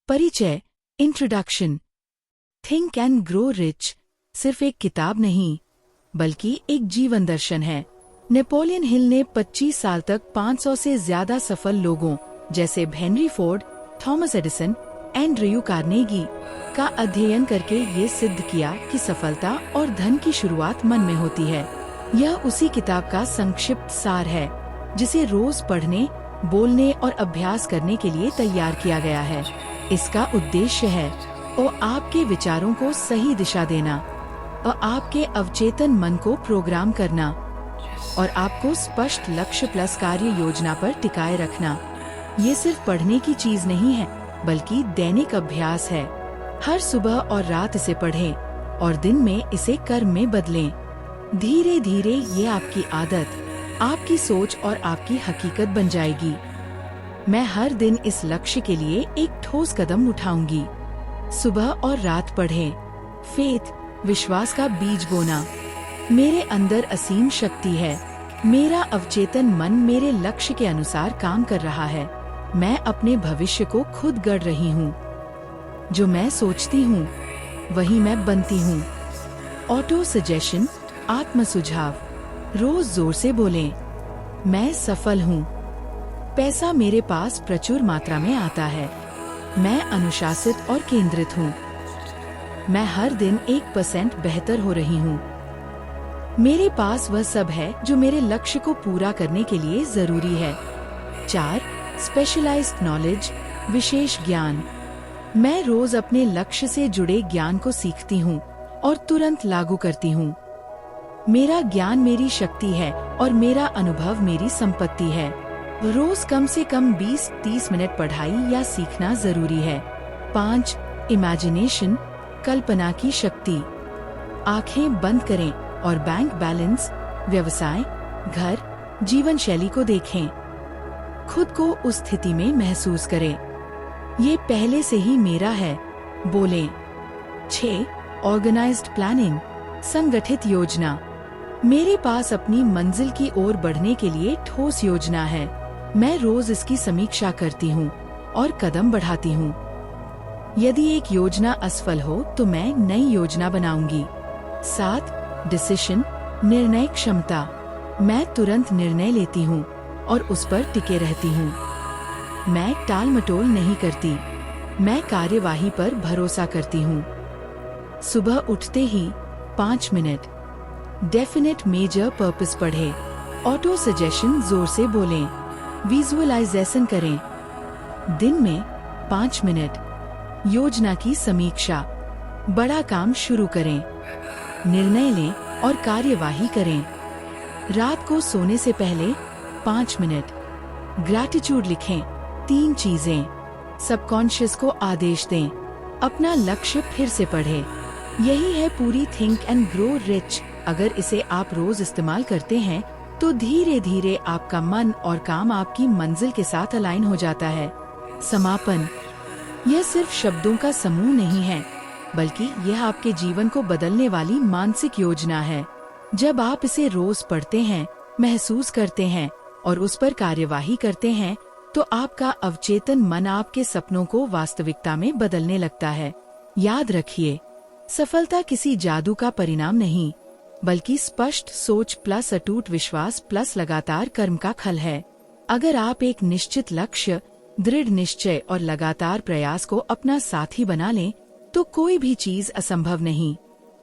परिचय, introduction. Think and grow rich सिर्फ एक किताब नहीं, बल्कि एक जीवन दर्शन है। नेपोलियन हिल ने 25 साल तक 500 से ज्यादा सफल लोगों जैसे Henry Ford, Thomas Edison, Andrew Carnegie का अध्ययन करके ये सिद्ध किया कि सफलता और धन की शुरुआत मन में होती है। यह उसी किताब का संक्षिप्त सार है, जिसे रोज पढ़ने, बोलने और अभ्यास करने के लिए तैयार किया गया है। इसका उद्देश्य है और आपके विचारों को सही दिशा देना और आपके अवचेतन मन को प्रोग्राम करना और आपको स्पष्ट लक्ष्य प्लस कार्य योजना पर टिकाए रखना। ये सिर्फ पढ़ने की चीज नहीं है, बल्कि दैनिक अभ्यास है। हर सुबह और रात इसे पढ़ें और दिन में इसे कर्म में बदलें। धीरे धीरे ये आपकी आदत, आपकी सोच और आपकी हकीकत बन जाएगी। मैं हर दिन इस लक्ष्य के लिए एक ठोस कदम उठाऊंगी। सुबह और रात पढ़ें। फेथ, विश्वास का बीज बोना। मेरे अंदर असीम शक्ति है। मेरा अवचेतन मन मेरे लक्ष्य के अनुसार काम कर रहा है। मैं अपने भविष्य को खुद गढ़ रही हूँ। जो मैं सोचती हूँ वही मैं बनती हूँ। ऑटो सजेशन, आत्म सुझाव। रोज जोर से बोलें, मैं सफल हूँ। पैसा मेरे पास प्रचुर मात्रा में आता है। मैं अनुशासित और केंद्रित हूँ। मैं हर दिन 1% बेहतर हो रही हूँ। मेरे पास वह सब है जो मेरे लक्ष्य को पूरा करने के लिए जरूरी है। 4. स्पेशलाइज्ड नॉलेज, विशेष ज्ञान। मैं रोज अपने लक्ष्य से जुड़े ज्ञान को सीखती हूँ और तुरंत लागू करती हूँ। मेरा ज्ञान मेरी शक्ति है और मेरा अनुभव मेरी संपत्ति है। रोज कम से कम 20-30 मिनट पढ़ाई या सीखना जरूरी है। 5. इमेजिनेशन, कल्पना की शक्ति। आंखें बंद करें और बैंक बैलेंस, व्यवसाय, घर, जीवन शैली को देखें। खुद को उस स्थिति में महसूस करें। ये पहले से ही मेरा है, बोलें। 6. ऑर्गेनाइज्ड प्लानिंग, संगठित योजना। मेरे पास अपनी मंजिल की ओर बढ़ने के लिए ठोस योजना है। मैं रोज इसकी समीक्षा करती हूँ और कदम बढ़ाती हूँ। यदि एक योजना असफल हो तो मैं नई योजना बनाऊंगी। 7. डिसीजन, निर्णय क्षमता। मैं तुरंत निर्णय लेती हूँ और उस पर टिके रहती हूँ। मैं टाल मटोल नहीं करती। मैं कार्यवाही पर भरोसा करती हूँ। सुबह उठते ही 5 मिनट डेफिनेट मेजर पर्पस पढ़ें। ऑटो सजेशन, जोर से बोलें। विजुअलाइजेशन करें। दिन में 5 मिनट योजना की समीक्षा। बड़ा काम शुरू करें। निर्णय लें और कार्यवाही करें। रात को सोने से पहले 5 मिनट ग्रैटिट्यूड लिखें। 3 चीजें। सबकॉन्शियस को आदेश दें। अपना लक्ष्य फिर से पढ़ें। यही है पूरी थिंक एंड ग्रो रिच। अगर इसे आप रोज इस्तेमाल करते हैं तो धीरे धीरे आपका मन और काम आपकी मंजिल के साथ अलाइन हो जाता है। समापन, यह सिर्फ शब्दों का समूह नहीं है, बल्कि यह आपके जीवन को बदलने वाली मानसिक योजना है। जब आप इसे रोज पढ़ते हैं, महसूस करते हैं और उस पर कार्यवाही करते हैं, तो आपका अवचेतन मन आपके सपनों को वास्तविकता में बदलने लगता है। याद रखिए, सफलता किसी जादू का परिणाम नहीं, बल्कि स्पष्ट सोच प्लस अटूट विश्वास प्लस लगातार कर्म का फल है। अगर आप एक निश्चित लक्ष्य, दृढ़ निश्चय और लगातार प्रयास को अपना साथी बना लें, तो कोई भी चीज असंभव नहीं।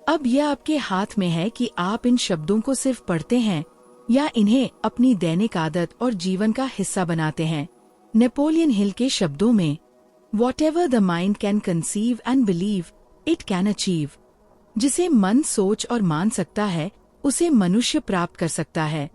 अब यह आपके हाथ में है कि आप इन शब्दों को सिर्फ पढ़ते हैं या इन्हें अपनी दैनिक आदत और जीवन का हिस्सा बनाते हैं। नेपोलियन हिल के शब्दों में, Whatever the mind can conceive and believe, it can achieve। जिसे मन सोच और मान सकता है, उसे मनुष्य प्राप्त कर सकता है।